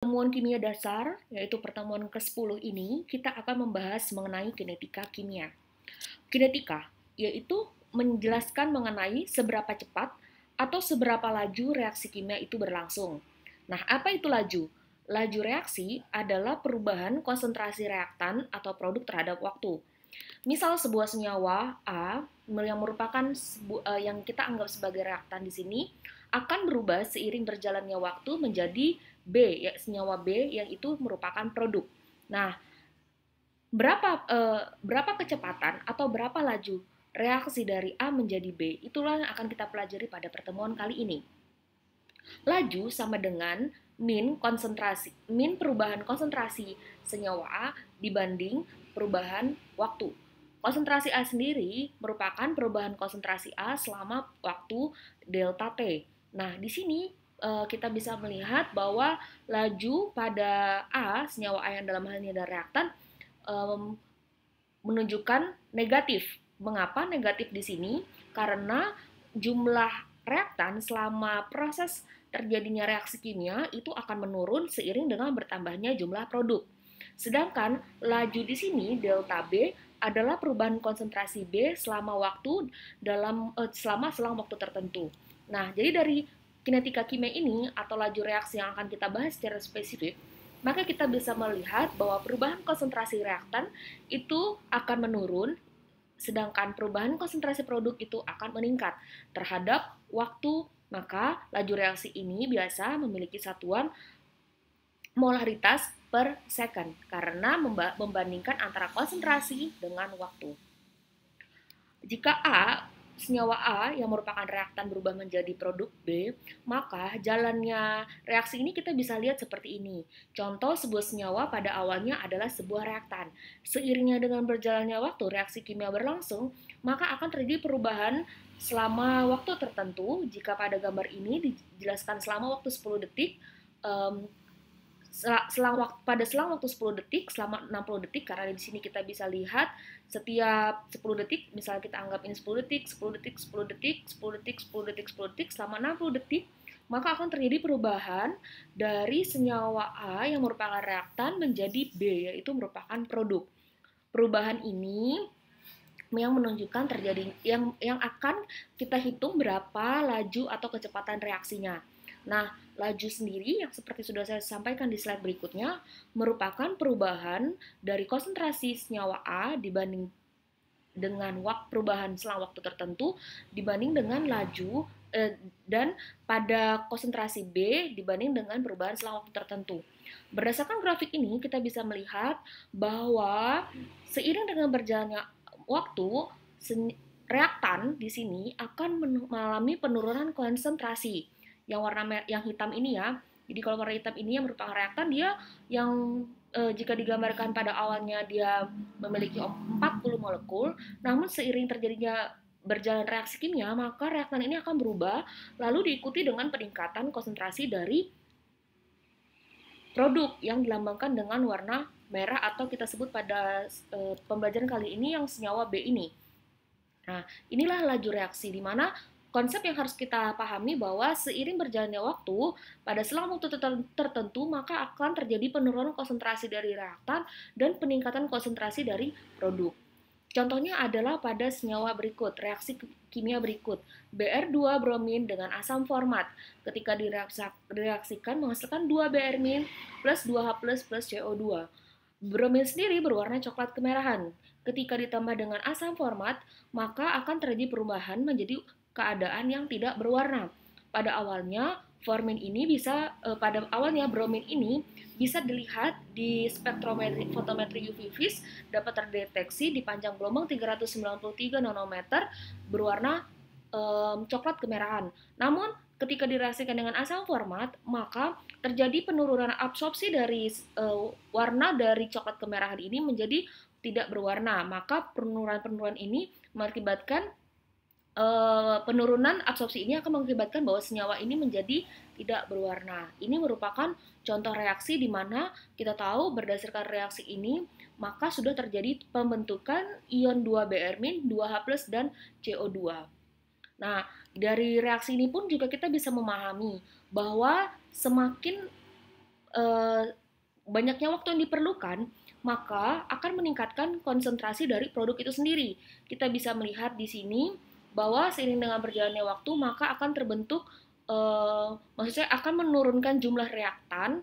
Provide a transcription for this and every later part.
Pertemuan kimia dasar, yaitu pertemuan ke-10 ini, kita akan membahas mengenai kinetika kimia. Kinetika, yaitu menjelaskan mengenai seberapa cepat atau seberapa laju reaksi kimia itu berlangsung. Nah, apa itu laju? Laju reaksi adalah perubahan konsentrasi reaktan atau produk terhadap waktu. Misal sebuah senyawa A yang merupakan yang kita anggap sebagai reaktan di sini akan berubah seiring berjalannya waktu menjadi B, ya, senyawa B yang itu merupakan produk. Nah, berapa kecepatan atau berapa laju reaksi dari A menjadi B, itulah yang akan kita pelajari pada pertemuan kali ini. Laju sama dengan min perubahan konsentrasi senyawa A dibanding perubahan waktu. Konsentrasi A sendiri merupakan perubahan konsentrasi A selama waktu delta T. Nah, di sini kita bisa melihat bahwa laju pada A, senyawa A yang dalam hal ini adalah reaktan, menunjukkan negatif. Mengapa negatif di sini? Karena jumlah reaktan selama proses terjadinya reaksi kimia itu akan menurun seiring dengan bertambahnya jumlah produk. Sedangkan laju di sini delta B adalah perubahan konsentrasi B selama selama selang waktu tertentu. Nah, jadi dari kinetika kimia ini atau laju reaksi yang akan kita bahas secara spesifik, maka kita bisa melihat bahwa perubahan konsentrasi reaktan itu akan menurun, sedangkan perubahan konsentrasi produk itu akan meningkat terhadap waktu. Maka laju reaksi ini biasa memiliki satuan molaritas per second karena membandingkan antara konsentrasi dengan waktu. Jika senyawa A yang merupakan reaktan berubah menjadi produk B, maka jalannya reaksi ini kita bisa lihat seperti ini. Contoh, sebuah senyawa pada awalnya adalah sebuah reaktan. Seiringnya dengan berjalannya waktu reaksi kimia berlangsung, maka akan terjadi perubahan selama waktu tertentu. Jika pada gambar ini dijelaskan selama waktu 10 detik, pada selang waktu 10 detik, selama 60 detik, karena di sini kita bisa lihat setiap 10 detik, misalnya kita anggap ini 10 detik, 10 detik, 10 detik, 10 detik, 10 detik, 10 detik, selama 60 detik, maka akan terjadi perubahan dari senyawa A yang merupakan reaktan menjadi B, yaitu merupakan produk. Perubahan ini yang menunjukkan terjadi yang akan kita hitung berapa laju atau kecepatan reaksinya. Nah, laju sendiri yang seperti sudah saya sampaikan di slide berikutnya merupakan perubahan dari konsentrasi senyawa A dibanding dengan perubahan selang waktu tertentu dibanding dengan laju dan pada konsentrasi B dibanding dengan perubahan selang waktu tertentu. Berdasarkan grafik ini kita bisa melihat bahwa seiring dengan berjalannya waktu, reaktan di sini akan mengalami penurunan konsentrasi. Yang hitam ini ya. Jadi kalau warna hitam ini yang merupakan reaktan, dia yang jika digambarkan pada awalnya dia memiliki 40 molekul, namun seiring terjadinya berjalan reaksi kimia, maka reaktan ini akan berubah, lalu diikuti dengan peningkatan konsentrasi dari produk yang dilambangkan dengan warna merah atau kita sebut pada pembelajaran kali ini yang senyawa B ini. Nah, inilah laju reaksi di mana konsep yang harus kita pahami bahwa seiring berjalannya waktu, pada selang waktu tertentu maka akan terjadi penurunan konsentrasi dari reaktan dan peningkatan konsentrasi dari produk. Contohnya adalah pada senyawa berikut, reaksi kimia berikut, Br2 bromin dengan asam format. Ketika direaksikan menghasilkan 2 Br- plus 2H plus CO2. Bromin sendiri berwarna coklat kemerahan. Ketika ditambah dengan asam format, maka akan terjadi perubahan menjadi keadaan yang tidak berwarna. Pada awalnya bromin ini bisa dilihat di spektrometri fotometri UV vis dapat terdeteksi di panjang gelombang 393 nanometer berwarna coklat kemerahan. Namun ketika direaksikan dengan asam format, maka terjadi penurunan absorpsi dari warna dari coklat kemerahan ini menjadi tidak berwarna. Maka penurunan ini mengakibatkan penurunan absorpsi ini akan mengakibatkan bahwa senyawa ini menjadi tidak berwarna. Ini merupakan contoh reaksi di mana kita tahu berdasarkan reaksi ini maka sudah terjadi pembentukan ion 2Br-, 2H+, dan CO2. Nah, dari reaksi ini pun juga kita bisa memahami bahwa semakin banyaknya waktu yang diperlukan, maka akan meningkatkan konsentrasi dari produk itu sendiri. Kita bisa melihat di sini bahwa seiring dengan berjalannya waktu, maka akan terbentuk, maksudnya akan menurunkan jumlah reaktan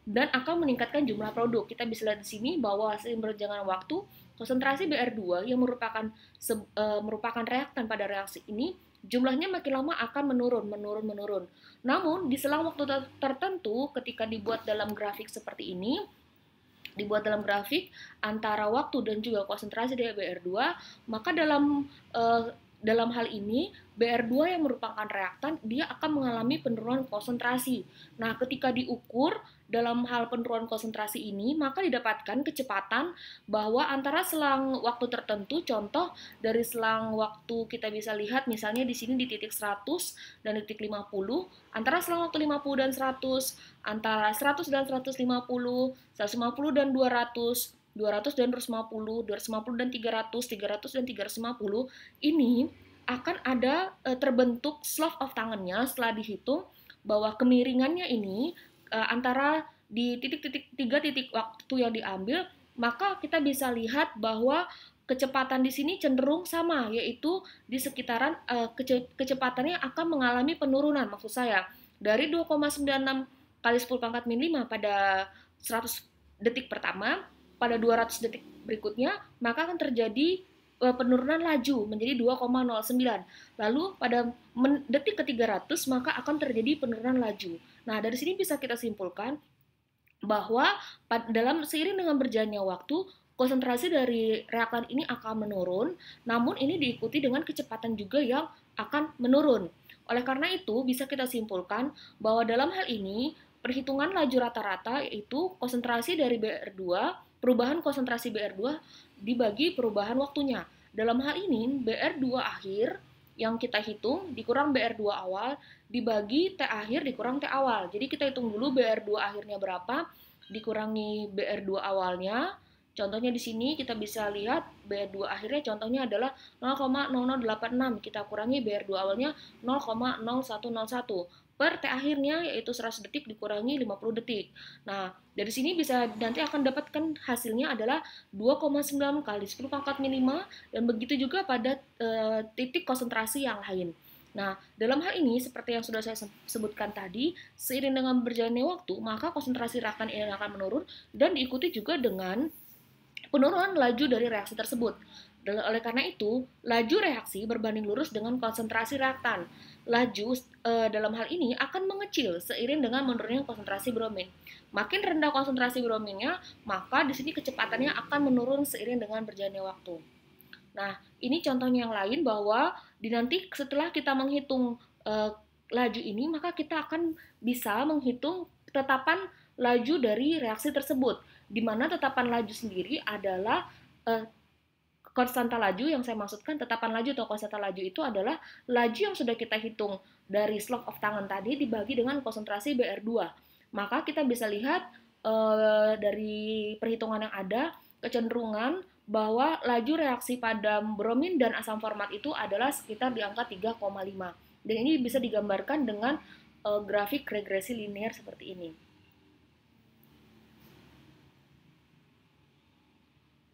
dan akan meningkatkan jumlah produk. Kita bisa lihat di sini bahwa seiring berjalannya waktu, konsentrasi BR2 yang merupakan reaktan pada reaksi ini jumlahnya makin lama akan menurun. Namun di selang waktu tertentu ketika dibuat dalam grafik seperti ini, dibuat dalam grafik antara waktu dan juga konsentrasi dari BR2, maka dalam hal ini BR2 yang merupakan reaktan dia akan mengalami penurunan konsentrasi. Nah, ketika diukur dalam hal penurunan konsentrasi ini, maka didapatkan kecepatan bahwa antara selang waktu tertentu, contoh dari selang waktu kita bisa lihat misalnya di sini di titik 100 dan titik 50, antara selang waktu 50 dan 100, antara 100 dan 150, 150 dan 200, 200 dan 250, 250 dan 300, 300 dan 350, ini akan ada terbentuk slope of tangannya setelah dihitung bahwa kemiringannya ini antara di titik-titik 3 titik waktu yang diambil, maka kita bisa lihat bahwa kecepatan di sini cenderung sama, yaitu di sekitaran kecepatannya akan mengalami penurunan, maksud saya dari 2,96 kali 10 pangkat min 5 pada 100 detik pertama, pada 200 detik berikutnya, maka akan terjadi penurunan laju menjadi 2,09. Lalu pada detik ke-300 maka akan terjadi penurunan laju. Nah, dari sini bisa kita simpulkan bahwa dalam seiring dengan berjalannya waktu, konsentrasi dari reaktan ini akan menurun, namun ini diikuti dengan kecepatan juga yang akan menurun. Oleh karena itu, bisa kita simpulkan bahwa dalam hal ini, perhitungan laju rata-rata yaitu konsentrasi dari BR2, perubahan konsentrasi BR2 dibagi perubahan waktunya. Dalam hal ini, BR2 akhir yang kita hitung dikurang BR2 awal dibagi T akhir dikurang T awal. Jadi kita hitung dulu BR2 akhirnya berapa, dikurangi BR2 awalnya. Contohnya di sini kita bisa lihat BR2 akhirnya contohnya adalah 0,0086. Kita kurangi BR2 awalnya 0,0101. Per T akhirnya yaitu 100 detik dikurangi 50 detik. Nah, dari sini bisa nanti akan dapatkan hasilnya adalah 2,9 kali 10 pangkat min 5 dan begitu juga pada titik konsentrasi yang lain. Nah, dalam hal ini seperti yang sudah saya sebutkan tadi, seiring dengan berjalannya waktu, maka konsentrasi reaktan ini akan menurun dan diikuti juga dengan penurunan laju dari reaksi tersebut. Oleh karena itu, laju reaksi berbanding lurus dengan konsentrasi reaktan. Laju dalam hal ini akan mengecil seiring dengan menurunnya konsentrasi bromin. Makin rendah konsentrasi brominnya, maka di sini kecepatannya akan menurun seiring dengan berjalannya waktu. Nah, ini contohnya yang lain bahwa nanti setelah kita menghitung laju ini, maka kita akan bisa menghitung tetapan laju dari reaksi tersebut, di mana tetapan laju sendiri adalah konstanta laju yang saya maksudkan tetapan laju atau konstanta laju itu adalah laju yang sudah kita hitung dari slope of tangan tadi dibagi dengan konsentrasi BR2. Maka kita bisa lihat dari perhitungan yang ada kecenderungan bahwa laju reaksi pada bromin dan asam format itu adalah sekitar di angka 3,5. Dan ini bisa digambarkan dengan grafik regresi linear seperti ini.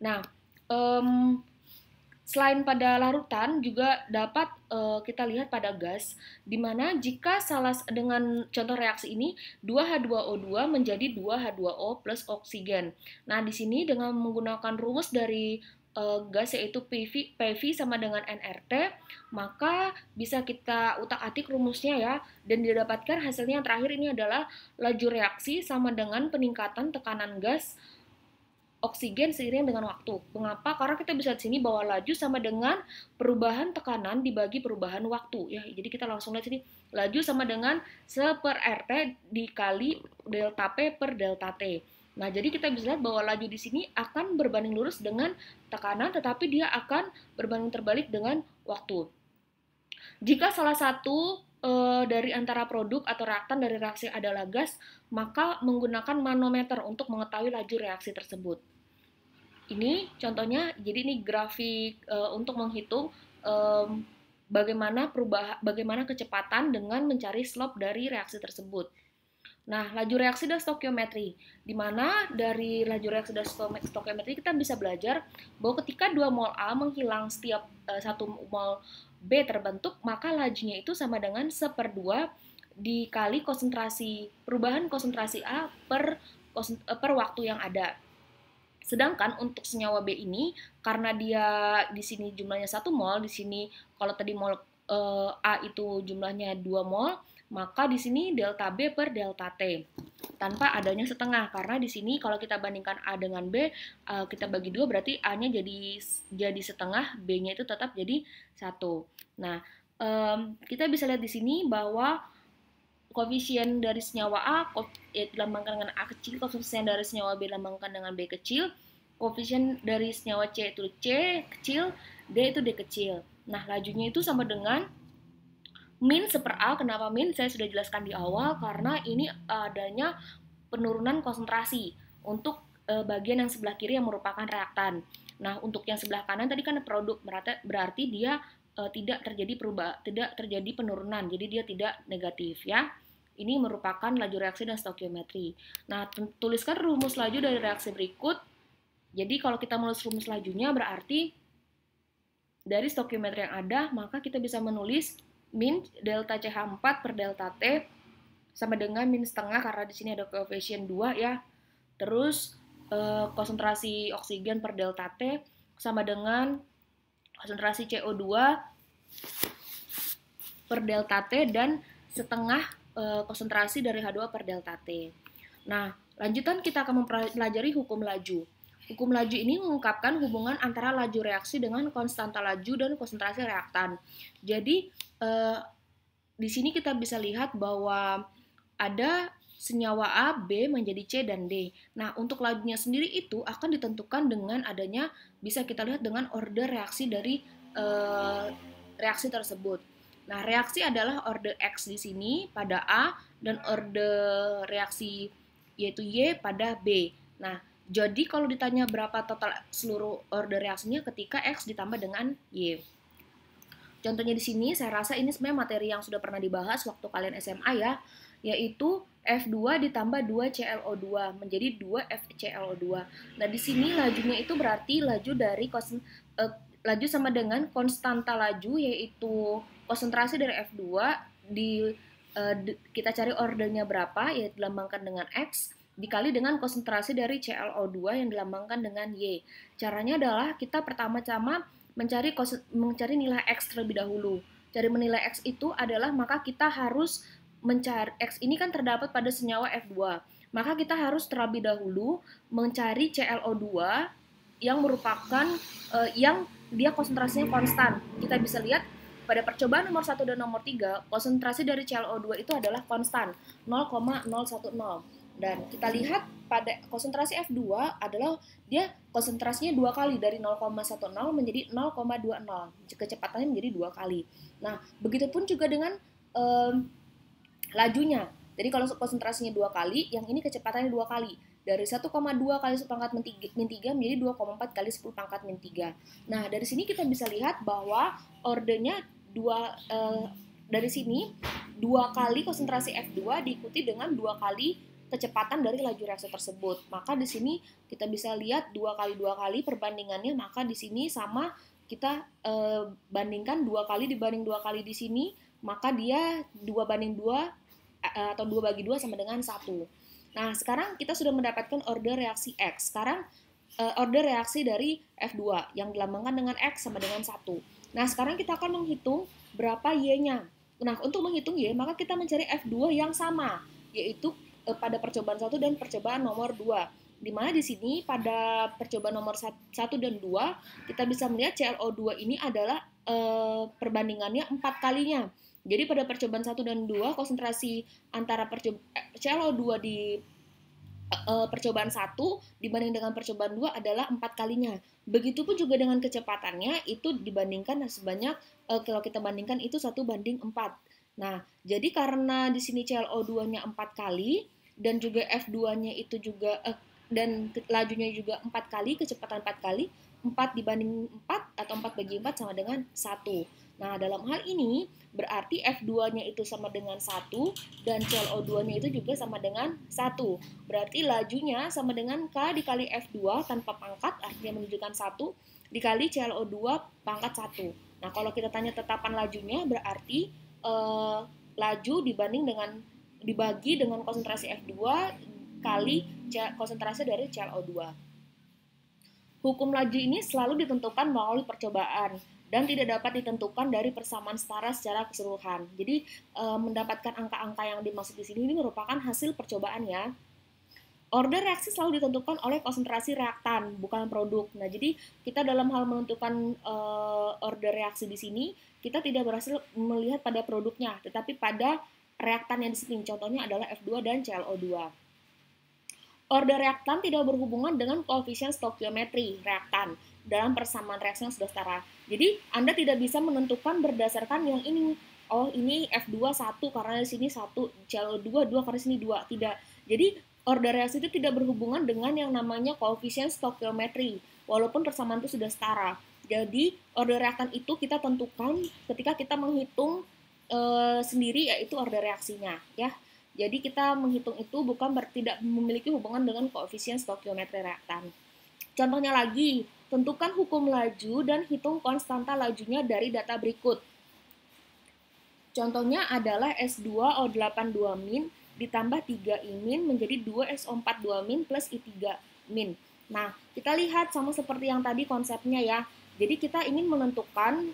Nah, selain pada larutan juga dapat kita lihat pada gas, di mana jika dengan contoh reaksi ini 2H2O2 menjadi 2H2O plus oksigen. Nah, di sini dengan menggunakan rumus dari gas yaitu PV sama dengan nRT, maka bisa kita utak-atik rumusnya ya, dan didapatkan hasilnya yang terakhir ini adalah laju reaksi sama dengan peningkatan tekanan gas oksigen seiring dengan waktu. Mengapa? Karena kita bisa di sini bahwa laju sama dengan perubahan tekanan dibagi perubahan waktu. Ya, jadi kita langsung lihat sini laju sama dengan 1/RT dikali delta P per delta T. Nah, jadi kita bisa lihat bahwa laju di sini akan berbanding lurus dengan tekanan, tetapi dia akan berbanding terbalik dengan waktu. Jika salah satu dari antara produk atau reaktan dari reaksi adalah gas, maka menggunakan manometer untuk mengetahui laju reaksi tersebut. Ini contohnya, jadi ini grafik untuk menghitung bagaimana kecepatan dengan mencari slope dari reaksi tersebut. Nah, laju reaksi dan stokiometri, di mana dari laju reaksi dan stokiometri kita bisa belajar bahwa ketika 2 mol A menghilang setiap 1 mol B terbentuk, maka lajunya itu sama dengan 1/2 dikali konsentrasi, perubahan konsentrasi A per waktu yang ada. Sedangkan untuk senyawa B ini, karena dia di sini jumlahnya 1 mol, di sini kalau tadi mol A itu jumlahnya 2 mol, maka di sini delta B per delta T tanpa adanya setengah, karena di sini kalau kita bandingkan A dengan B, kita bagi 2 berarti A-nya jadi setengah, B-nya itu tetap jadi 1. Nah, kita bisa lihat di sini bahwa koefisien dari senyawa A dilambangkan dengan A kecil, koefisien dari senyawa B dilambangkan dengan B kecil, koefisien dari senyawa C itu C kecil, D itu D kecil. Nah, lajunya itu sama dengan min 1/A. Kenapa min? Saya sudah jelaskan di awal, karena ini adanya penurunan konsentrasi untuk bagian yang sebelah kiri yang merupakan reaktan. Nah, untuk yang sebelah kanan tadi kan produk, berarti dia tidak terjadi penurunan, jadi dia tidak negatif ya. Ini merupakan laju reaksi dan stokiometri. Nah, tuliskan rumus laju dari reaksi berikut. Jadi kalau kita menulis rumus lajunya berarti dari stokiometri yang ada, maka kita bisa menulis min delta CH4 per delta T sama dengan min setengah, karena di sini ada koefisien 2 ya. Terus konsentrasi oksigen per delta T sama dengan konsentrasi CO2 per delta T dan setengah konsentrasi dari H2 per delta T. Nah, lanjutan kita akan mempelajari hukum laju. Hukum laju ini mengungkapkan hubungan antara laju reaksi dengan konstanta laju dan konsentrasi reaktan. Jadi, di sini kita bisa lihat bahwa ada senyawa A, B menjadi C dan D. Nah, untuk lajunya sendiri itu akan ditentukan dengan adanya, bisa kita lihat dengan order reaksi dari reaksi tersebut. Nah, reaksi adalah order X di sini pada A dan order reaksi yaitu Y pada B. Nah, jadi kalau ditanya berapa total seluruh order reaksinya ketika X ditambah dengan Y. Contohnya di sini, saya rasa ini sebenarnya materi yang sudah pernah dibahas waktu kalian SMA ya, yaitu F2 ditambah 2ClO2 menjadi 2FClO2. Nah, di sini lajunya itu berarti laju dari laju sama dengan konstanta laju, yaitu konsentrasi dari F2 kita cari ordernya berapa, yaitu dilambangkan dengan X, dikali dengan konsentrasi dari ClO2 yang dilambangkan dengan Y. Caranya adalah kita pertama-tama mencari nilai X terlebih dahulu. Cari menilai X itu adalah, maka kita harus mencari X ini kan terdapat pada senyawa F2. Maka kita harus terlebih dahulu mencari ClO2 yang merupakan yang dia konsentrasinya konstan. Kita bisa lihat pada percobaan nomor 1 dan nomor 3, konsentrasi dari ClO2 itu adalah konstan, 0,010. Dan kita lihat pada konsentrasi F2 adalah dia konsentrasinya 2 kali, dari 0,10 menjadi 0,20. Kecepatannya menjadi 2 kali. Nah, begitupun juga dengan lajunya. Jadi kalau konsentrasinya 2 kali, yang ini kecepatannya 2 kali. Dari 1,2 kali 10 pangkat min 3 menjadi 2,4 kali 10 pangkat min 3. Nah, dari sini kita bisa lihat bahwa ordernya dari sini 2 kali konsentrasi F2 diikuti dengan 2 kali kecepatan dari laju reaksi tersebut. Maka di sini kita bisa lihat 2 kali perbandingannya, maka di sini sama kita bandingkan 2 kali dibanding 2 kali di sini, maka dia 2 banding 2 atau 2 bagi 2 sama dengan 1. Nah, sekarang kita sudah mendapatkan order reaksi X. Sekarang order reaksi dari F2 yang dilambangkan dengan X sama dengan 1. Nah, sekarang kita akan menghitung berapa Y-nya. Nah, untuk menghitung Y, maka kita mencari F2 yang sama, yaitu pada percobaan 1 dan percobaan nomor 2. Di mana di sini pada percobaan nomor 1 dan 2, kita bisa melihat ClO2 ini adalah perbandingannya 4 kalinya. Jadi pada percobaan 1 dan 2, konsentrasi antara ClO2 di percobaan 1 dibanding dengan percobaan 2 adalah 4 kalinya. Begitupun juga dengan kecepatannya, itu dibandingkan sebanyak, kalau kita bandingkan itu 1:4. Nah, jadi karena di sini ClO2-nya 4 kali, dan juga F2-nya itu juga, dan lajunya juga 4 kali, kecepatan 4 kali, 4 dibanding 4 atau 4 bagi 4 sama dengan 1. Nah, dalam hal ini berarti F2-nya itu sama dengan 1 dan ClO2-nya itu juga sama dengan 1. Berarti lajunya sama dengan K dikali F2 tanpa pangkat, artinya menunjukkan 1, dikali ClO2 pangkat 1. Nah, kalau kita tanya tetapan lajunya berarti laju dibagi dengan konsentrasi F2 kali konsentrasi dari ClO2. Hukum laju ini selalu ditentukan melalui percobaan dan tidak dapat ditentukan dari persamaan setara secara keseluruhan. Jadi mendapatkan angka-angka yang dimaksud di sini ini merupakan hasil percobaan ya. Order reaksi selalu ditentukan oleh konsentrasi reaktan, bukan produk. Nah, jadi kita dalam hal menentukan order reaksi di sini, kita tidak berhasil melihat pada produknya, tetapi pada reaktan yang di sini. Contohnya adalah F2 dan ClO2. Order reaktan tidak berhubungan dengan koefisien stoikiometri reaktan dalam persamaan reaksi yang sudah setara. Jadi, Anda tidak bisa menentukan berdasarkan yang ini. Oh, ini F2 1 karena di sini 1, ClO2 2 karena di sini 2. Tidak. Jadi, order reaksi itu tidak berhubungan dengan yang namanya koefisien stoikiometri, walaupun persamaan itu sudah setara. Jadi, order reaktan itu kita tentukan ketika kita menghitung sendiri, yaitu order reaksinya, ya. Jadi kita menghitung itu bukan tidak memiliki hubungan dengan koefisien stoikiometri reaktan. Contohnya lagi, tentukan hukum laju dan hitung konstanta lajunya dari data berikut. Contohnya adalah S2O82- ditambah 3I- menjadi 2SO42- plus I3-. Nah, kita lihat sama seperti yang tadi konsepnya ya. Jadi kita ingin menentukan,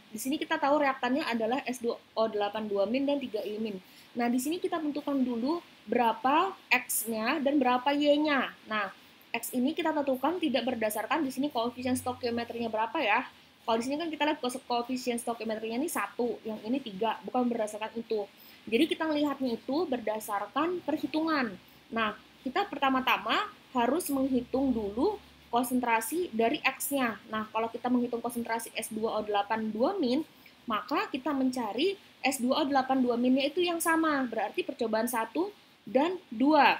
di sini kita tahu reaktannya adalah S2O82- dan 3I-. Nah, di sini kita tentukan dulu berapa X-nya dan berapa Y-nya. Nah, X ini kita tentukan tidak berdasarkan di sini koefisien stoikiometrinya berapa ya. Kalau di sini kan kita lihat koefisien stoikiometrinya ini 1, yang ini 3, bukan berdasarkan itu. Jadi kita melihatnya itu berdasarkan perhitungan. Nah, kita pertama-tama harus menghitung dulu konsentrasi dari X-nya. Nah, kalau kita menghitung konsentrasi S2O82-, maka kita mencari S2O82-nya itu yang sama, berarti percobaan 1 dan 2.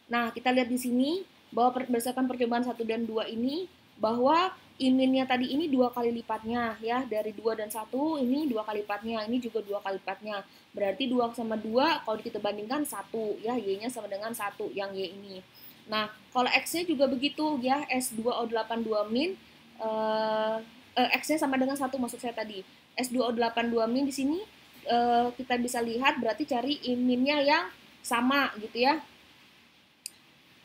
Nah, kita lihat di sini bahwa berdasarkan percobaan 1 dan 2 ini, bahwa I-nya tadi ini 2 kali lipatnya, ya, dari 2 dan 1 ini 2 kali lipatnya, ini juga 2 kali lipatnya. Berarti 2 sama 2, kalau kita bandingkan 1, ya, Y-nya sama dengan 1, yang Y ini. Nah, kalau X-nya juga begitu, ya, S2O82-, X-nya sama dengan 1 maksud saya tadi. S2O82- di sini kita bisa lihat berarti cari I-nya yang sama gitu ya.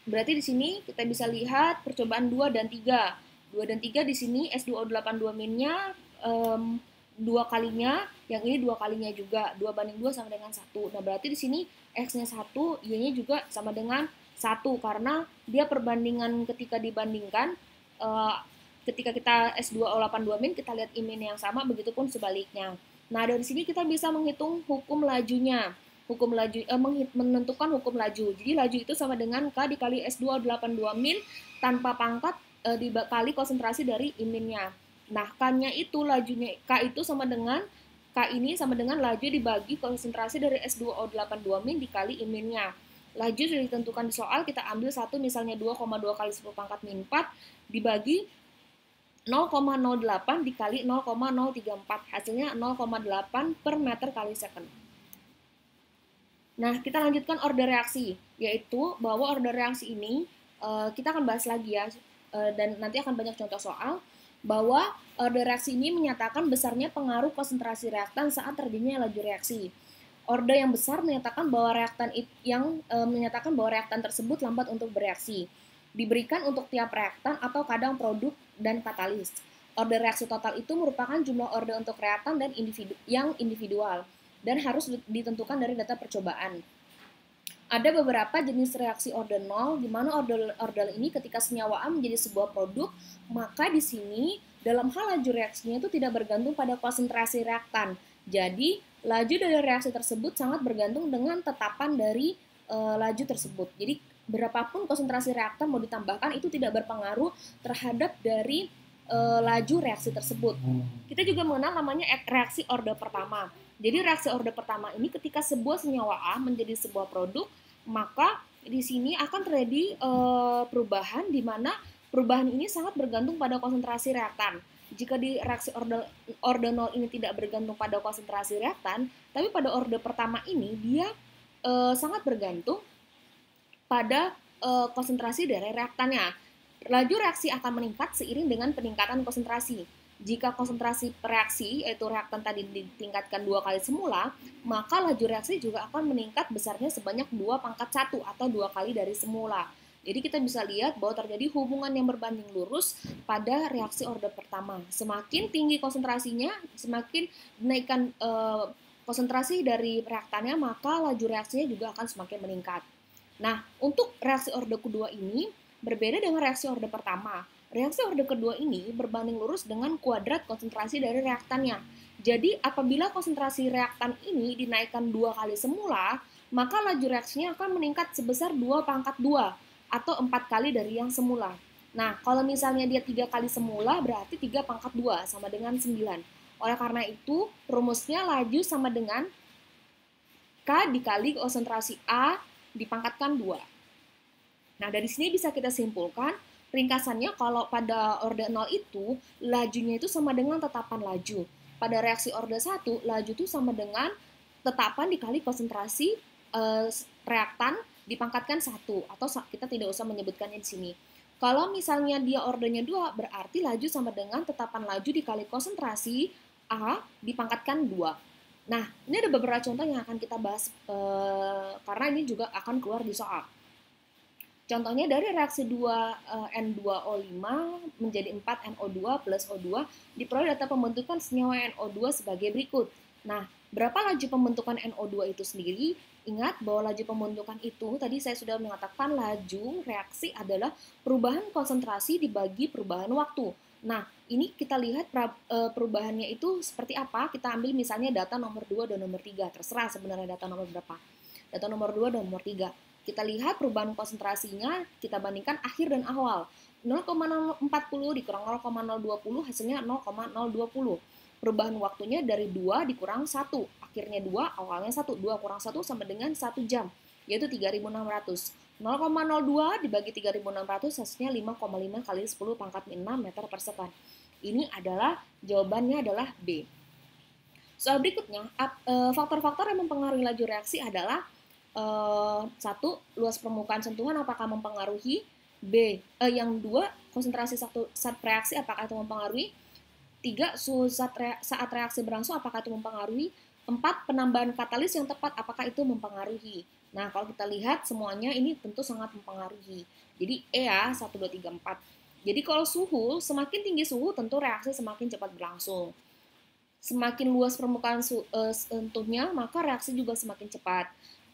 Berarti di sini kita bisa lihat percobaan 2 dan 3. 2 dan 3 di sini S2O82-nya 2 kalinya, yang ini 2 kalinya juga. 2 banding 2 sama dengan 1. Nah, berarti di sini X-nya 1, Y-nya juga sama dengan 1 karena dia perbandingan ketika dibandingkan ketika kita S2O82- kita lihat I- yang sama, begitupun sebaliknya. Nah, dari sini kita bisa menghitung hukum lajunya. Hukum laju menentukan hukum laju. Jadi laju itu sama dengan K dikali S2O82- tanpa pangkat dikali konsentrasi dari I-nya. Nah, K-nya itu lajunya, K itu sama dengan K ini sama dengan laju dibagi konsentrasi dari S2O82- dikali I-nya. Laju sudah ditentukan di soal, kita ambil satu misalnya 2,2 kali 10⁴ dibagi 0,08 dikali 0,034, hasilnya 0,8 per meter kali second. Nah, kita lanjutkan order reaksi, yaitu bahwa order reaksi ini kita akan bahas lagi ya, dan nanti akan banyak contoh soal, bahwa order reaksi ini menyatakan besarnya pengaruh konsentrasi reaktan saat terjadinya laju reaksi. Order yang besar menyatakan bahwa reaktan tersebut lambat untuk bereaksi. Diberikan untuk tiap reaktan atau kadang produk dan katalis. Order reaksi total itu merupakan jumlah order untuk reaktan dan yang individual dan harus ditentukan dari data percobaan. Ada beberapa jenis reaksi order 0, di mana order ini ketika senyawa A menjadi sebuah produk, maka di sini dalam hal laju reaksinya itu tidak bergantung pada konsentrasi reaktan. Jadi, laju dari reaksi tersebut sangat bergantung dengan tetapan dari laju tersebut. Jadi, berapapun konsentrasi reaktan mau ditambahkan itu tidak berpengaruh terhadap dari laju reaksi tersebut. Kita juga mengenal namanya reaksi order pertama. Jadi reaksi order pertama ini ketika sebuah senyawa A menjadi sebuah produk, maka di sini akan terjadi perubahan di mana perubahan ini sangat bergantung pada konsentrasi reaktan. jika di reaksi orde 0 ini tidak bergantung pada konsentrasi reaktan, tapi pada orde pertama ini dia sangat bergantung pada konsentrasi dari reaktannya. Laju reaksi akan meningkat seiring dengan peningkatan konsentrasi. Jika konsentrasi reaksi, yaitu reaktan tadi ditingkatkan 2 kali semula, maka laju reaksi juga akan meningkat besarnya sebanyak 2/1 atau 2 kali dari semula. Jadi kita bisa lihat bahwa terjadi hubungan yang berbanding lurus pada reaksi orde pertama. Semakin tinggi konsentrasinya, semakin dinaikkan konsentrasi dari reaktannya, maka laju reaksinya juga akan semakin meningkat. Nah, untuk reaksi orde kedua ini berbeda dengan reaksi orde pertama. Reaksi orde kedua ini berbanding lurus dengan kuadrat konsentrasi dari reaktannya. Jadi, apabila konsentrasi reaktan ini dinaikkan 2 kali semula, maka laju reaksinya akan meningkat sebesar 2/2 atau 4 kali dari yang semula. Nah, kalau misalnya dia 3 kali semula, berarti 3/2 sama dengan 9. Oleh karena itu, rumusnya laju sama dengan K dikali konsentrasi A dipangkatkan 2. Nah, dari sini bisa kita simpulkan, ringkasannya kalau pada orde 0 itu, lajunya itu sama dengan tetapan laju. Pada reaksi orde 1, laju itu sama dengan tetapan dikali konsentrasi reaktan dipangkatkan 1, atau kita tidak usah menyebutkannya di sini. Kalau misalnya dia ordenya 2, berarti laju sama dengan tetapan laju dikali konsentrasi A dipangkatkan 2. Nah, ini ada beberapa contoh yang akan kita bahas karena ini juga akan keluar di soal. Contohnya dari reaksi 2 N2O5 menjadi 4 NO2 plus O2 diperoleh data pembentukan senyawa NO2 sebagai berikut. Nah, berapa laju pembentukan NO2 itu sendiri? Ingat bahwa laju pembentukan itu tadi saya sudah mengatakan laju reaksi adalah perubahan konsentrasi dibagi perubahan waktu. Nah, ini kita lihat perubahannya itu seperti apa. Kita ambil misalnya data nomor 2 dan nomor 3. Terserah sebenarnya data nomor berapa. Data nomor 2 dan nomor 3. Kita lihat perubahan konsentrasinya, kita bandingkan akhir dan awal. 0,040 dikurang 0,020 hasilnya 0,020. Perubahan waktunya dari 2 dikurang 1. Akhirnya 2, awalnya 1. 2 kurang 1 sama dengan 1 jam, yaitu 3.600. 0,02 dibagi 3.600 hasilnya 5,5 kali 10 pangkat 6 meter per sekon. Ini adalah jawabannya adalah B. Soal berikutnya, faktor-faktor yang mempengaruhi laju reaksi adalah 1. Luas permukaan sentuhan apakah mempengaruhi? B. Yang 2. Konsentrasi saat reaksi apakah itu mempengaruhi? 3. Suhu saat reaksi berlangsung apakah itu mempengaruhi? 4. Penambahan katalis yang tepat apakah itu mempengaruhi? Nah, kalau kita lihat semuanya ini tentu sangat mempengaruhi. Jadi E ya, 1, 2, 3, 4. Jadi kalau suhu, semakin tinggi suhu tentu reaksi semakin cepat berlangsung. Semakin luas permukaan sentuhnya, maka reaksi juga semakin cepat.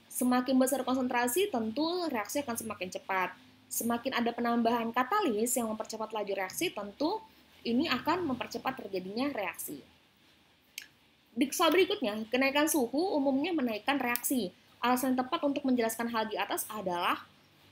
Semakin besar konsentrasi, tentu reaksi akan semakin cepat. Semakin ada penambahan katalis yang mempercepat laju reaksi, tentu ini akan mempercepat terjadinya reaksi. Di soal berikutnya, kenaikan suhu umumnya menaikkan reaksi. Alasan yang tepat untuk menjelaskan hal di atas adalah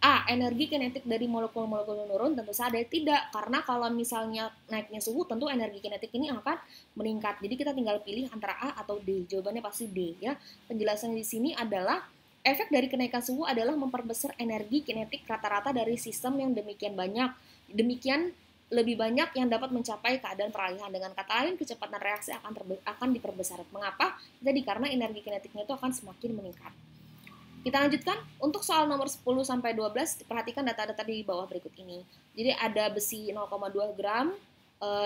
A. Energi kinetik dari molekul-molekul menurun, tentu saja tidak. Karena kalau misalnya naiknya suhu, tentu energi kinetik ini akan meningkat. Jadi kita tinggal pilih antara A atau D. Jawabannya pasti D ya. Penjelasannya di sini adalah efek dari kenaikan suhu adalah memperbesar energi kinetik rata-rata dari sistem yang demikian banyak. Demikian lebih banyak yang dapat mencapai keadaan peralihan. Dengan kata lain, kecepatan reaksi akan diperbesar. Mengapa? Jadi karena energi kinetiknya itu akan semakin meningkat. Kita lanjutkan untuk soal nomor 10-12, perhatikan data-data di bawah berikut ini. Jadi ada besi 0,2 gram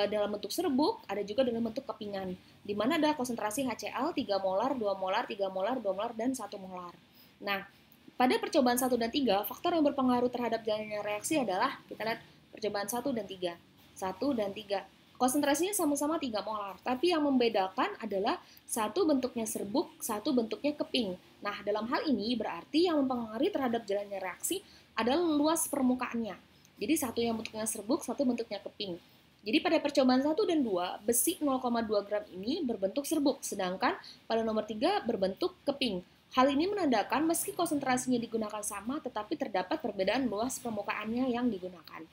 dalam bentuk serbuk, ada juga dalam bentuk kepingan, di mana ada konsentrasi HCl 3 molar, 2 molar, 3 molar, 2 molar, dan 1 molar. Nah, pada percobaan 1 dan 3, faktor yang berpengaruh terhadap jalannya reaksi adalah, kita lihat percobaan 1 dan 3. 1 dan 3. Konsentrasinya sama-sama 3 molar, tapi yang membedakan adalah satu bentuknya serbuk, satu bentuknya keping. Nah, dalam hal ini berarti yang mempengaruhi terhadap jalannya reaksi adalah luas permukaannya. Jadi satu yang bentuknya serbuk, satu bentuknya keping. Jadi pada percobaan 1 dan 2, besi 0,2 gram ini berbentuk serbuk, sedangkan pada nomor 3 berbentuk keping. Hal ini menandakan meski konsentrasinya digunakan sama, tetapi terdapat perbedaan luas permukaannya yang digunakan.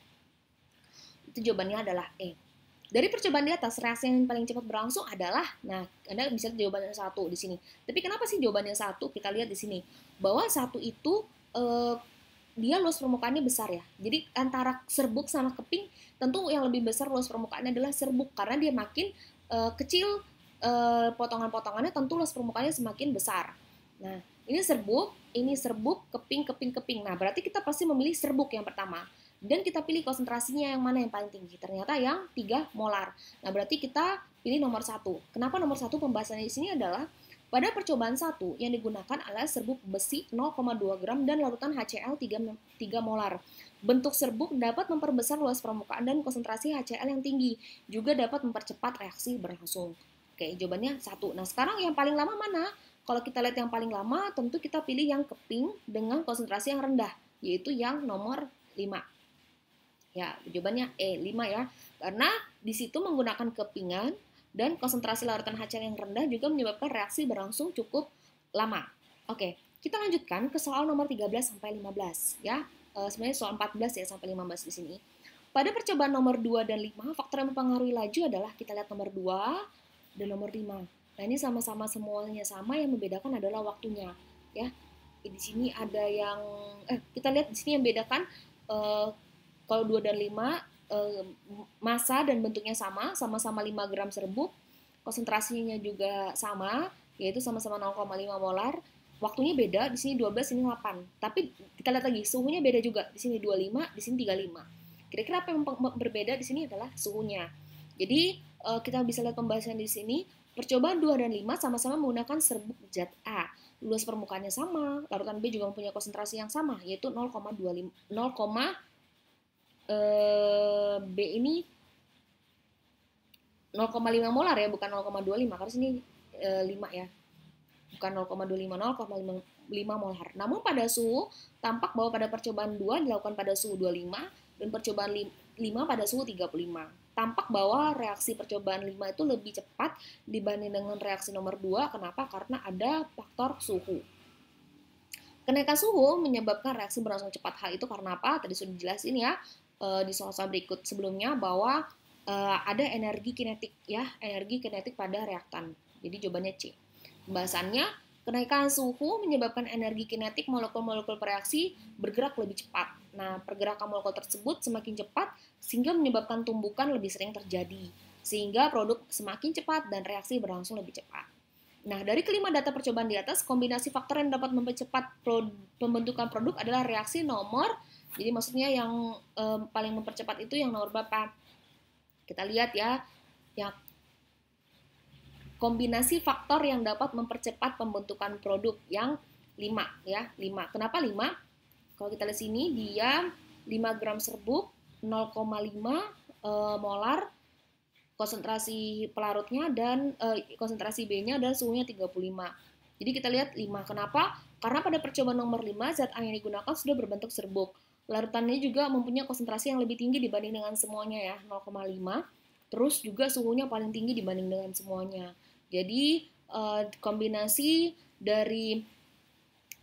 Itu jawabannya adalah E. Dari percobaan di atas, reaksi yang paling cepat berlangsung adalah, nah, Anda bisa lihat jawabannya 1 di sini. Tapi kenapa sih jawabannya 1? Kita lihat di sini. Bahwa 1 itu dia luas permukaannya besar ya. Jadi antara serbuk sama keping, tentu yang lebih besar luas permukaannya adalah serbuk karena dia makin kecil potongan-potongannya, tentu luas permukaannya semakin besar. Nah, ini serbuk, keping, keping, keping. Nah, berarti kita pasti memilih serbuk yang pertama. Dan kita pilih konsentrasinya yang mana yang paling tinggi. Ternyata yang 3 molar. Nah, berarti kita pilih nomor 1. Kenapa nomor 1? Pembahasannya di sini adalah pada percobaan 1 yang digunakan adalah serbuk besi 0,2 gram dan larutan HCl 3 molar. Bentuk serbuk dapat memperbesar luas permukaan dan konsentrasi HCl yang tinggi, juga dapat mempercepat reaksi berlangsung. Oke, jawabannya 1. Nah, sekarang yang paling lama mana? Kalau kita lihat yang paling lama, tentu kita pilih yang keping dengan konsentrasi yang rendah, yaitu yang nomor 5. Ya, jawabannya E, 5 ya. Karena di situ menggunakan kepingan dan konsentrasi larutan HCl yang rendah juga menyebabkan reaksi berlangsung cukup lama. Oke, kita lanjutkan ke soal nomor 13 sampai 15 ya. Sebenarnya soal 14 ya sampai 15 di sini. Pada percobaan nomor 2 dan 5, faktor yang mempengaruhi laju adalah kita lihat nomor 2 dan nomor 5. Nah, ini sama-sama semuanya sama, yang membedakan adalah waktunya ya. Di sini ada yang kita lihat di sini yang membedakan kalau 2 dan 5 massa dan bentuknya sama-sama 5 gram serbuk, konsentrasinya juga sama, yaitu sama-sama 0,5 molar. Waktunya beda, di sini 12, ini 8. Tapi kita lihat lagi, suhunya beda juga. Di sini 25, di sini 35. Kira-kira apa yang berbeda di sini adalah suhunya. Jadi kita bisa lihat pembahasan di sini. Percobaan 2 dan 5 sama-sama menggunakan serbuk zat A. Luas permukaannya sama, larutan B juga mempunyai konsentrasi yang sama, yaitu 0,25 B ini 0,5 molar ya, bukan 0,25 karena sini 5 ya. Bukan 0,25, 0,5 molar. Namun pada suhu tampak bahwa pada percobaan 2 dilakukan pada suhu 25 dan percobaan 5 pada suhu 35. Tampak bahwa reaksi percobaan 5 itu lebih cepat dibanding dengan reaksi nomor 2. Kenapa? Karena ada faktor suhu. Kenaikan suhu menyebabkan reaksi berlangsung cepat. Hal itu karena apa? Tadi sudah dijelasin ya di soal-soal berikut sebelumnya bahwa ada energi kinetik ya, energi kinetik pada reaktan. Jadi jawabannya C. Pembahasannya, kenaikan suhu menyebabkan energi kinetik molekul-molekul bereaksi bergerak lebih cepat. Nah, pergerakan molekul tersebut semakin cepat sehingga menyebabkan tumbukan lebih sering terjadi, sehingga produk semakin cepat dan reaksi berlangsung lebih cepat. Nah, dari kelima data percobaan di atas, kombinasi faktor yang dapat mempercepat pembentukan produk adalah reaksi nomor, jadi maksudnya yang paling mempercepat itu yang nomor berapa? Kita lihat ya, yang kombinasi faktor yang dapat mempercepat pembentukan produk yang 5 ya, 5. Kenapa 5? Kalau kita lihat sini dia 5 gram serbuk, 0,5 molar konsentrasi pelarutnya dan konsentrasi B-nya dan suhunya 35. Jadi kita lihat 5. Kenapa? Karena pada percobaan nomor 5 zat A yang digunakan sudah berbentuk serbuk. Larutannya juga mempunyai konsentrasi yang lebih tinggi dibanding dengan semuanya ya, 0,5. Terus juga suhunya paling tinggi dibanding dengan semuanya. Jadi kombinasi dari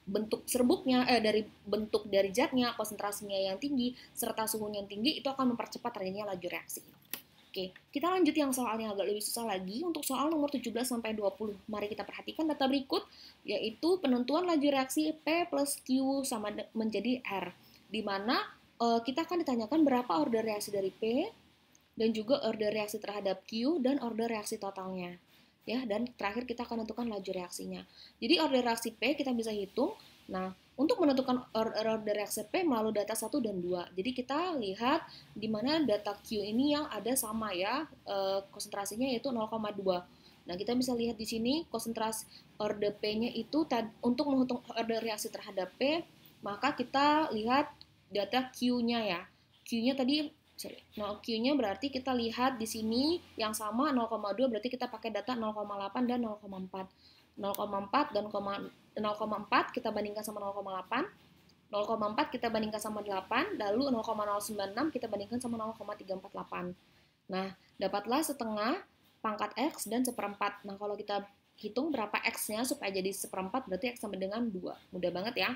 bentuk serbuknya, dari bentuk dari zatnya, konsentrasinya yang tinggi, serta suhunya yang tinggi, itu akan mempercepat terjadinya laju reaksi. Oke, kita lanjut yang soalnya agak lebih susah lagi. Untuk soal nomor 17-20, mari kita perhatikan data berikut, yaitu penentuan laju reaksi P plus Q sama menjadi R, di mana kita akan ditanyakan berapa order reaksi dari P, dan juga order reaksi terhadap Q, dan order reaksi totalnya. Ya, dan terakhir kita akan menentukan laju reaksinya. Jadi order reaksi P kita bisa hitung. Nah, untuk menentukan order reaksi P melalui data 1 dan 2. Jadi kita lihat di mana data Q ini yang ada sama ya, konsentrasinya yaitu 0,2. Nah, kita bisa lihat di sini konsentrasi order P-nya itu untuk menghitung order reaksi terhadap P, maka kita lihat data Q-nya ya. Q-nya tadi Q-nya berarti kita lihat di sini yang sama 0,2, berarti kita pakai data 0,8 dan 0,4. 0,4 dan 0,4 kita bandingkan sama 0,8. 0,4 kita bandingkan sama 8, lalu 0,096 kita bandingkan sama 0,348. Nah, dapatlah setengah pangkat X dan seperempat. Nah, kalau kita hitung berapa X-nya supaya jadi seperempat, berarti X sama dengan 2. Mudah banget ya.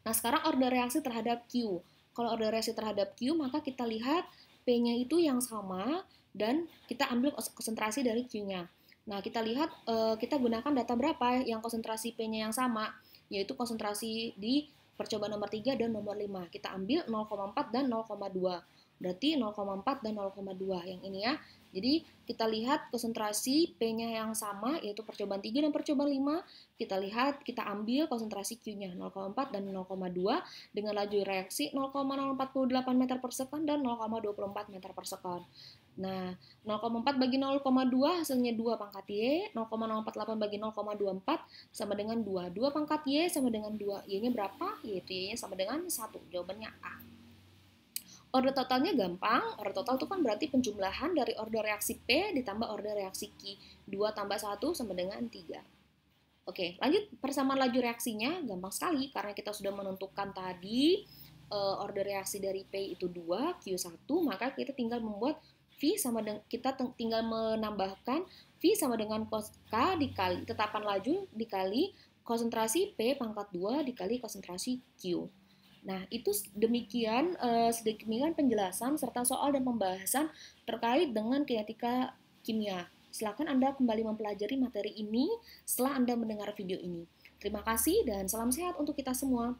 Nah, sekarang order reaksi terhadap Q. Kalau order reaksi terhadap Q, maka kita lihat P-nya itu yang sama, dan kita ambil konsentrasi dari Q-nya. Nah, kita lihat kita gunakan data berapa yang konsentrasi P-nya yang sama, yaitu konsentrasi di percobaan nomor 3 dan nomor 5. Kita ambil 0,4 dan 0,2. Berarti 0,4 dan 0,2 yang ini ya. Jadi kita lihat konsentrasi P-nya yang sama, yaitu percobaan 3 dan percobaan 5. Kita lihat, kita ambil konsentrasi Q-nya 0,4 dan 0,2 dengan laju reaksi 0,048 meter per sekon dan 0,24 meter per sekon. Nah, 0,4 bagi 0,2 hasilnya 2 pangkat Y, 0,048 bagi 0,24 sama dengan 2. 2 pangkat Y sama dengan 2. Y-nya berapa? Yaitu Y-nya sama dengan 1. Jawabannya A. Order totalnya gampang. Order total itu kan berarti penjumlahan dari order reaksi P ditambah order reaksi Q. 2 tambah 1 sama dengan 3. Oke, lanjut persamaan laju reaksinya. Gampang sekali karena kita sudah menentukan tadi order reaksi dari P itu 2, Q1, maka kita tinggal membuat V sama dengan, kita tinggal menambahkan V sama dengan cos K dikali tetapan laju dikali konsentrasi P pangkat 2 dikali konsentrasi Q. Nah, itu demikian sedemikian penjelasan serta soal dan pembahasan terkait dengan kinetika kimia. Silakan Anda kembali mempelajari materi ini setelah Anda mendengar video ini. Terima kasih dan salam sehat untuk kita semua.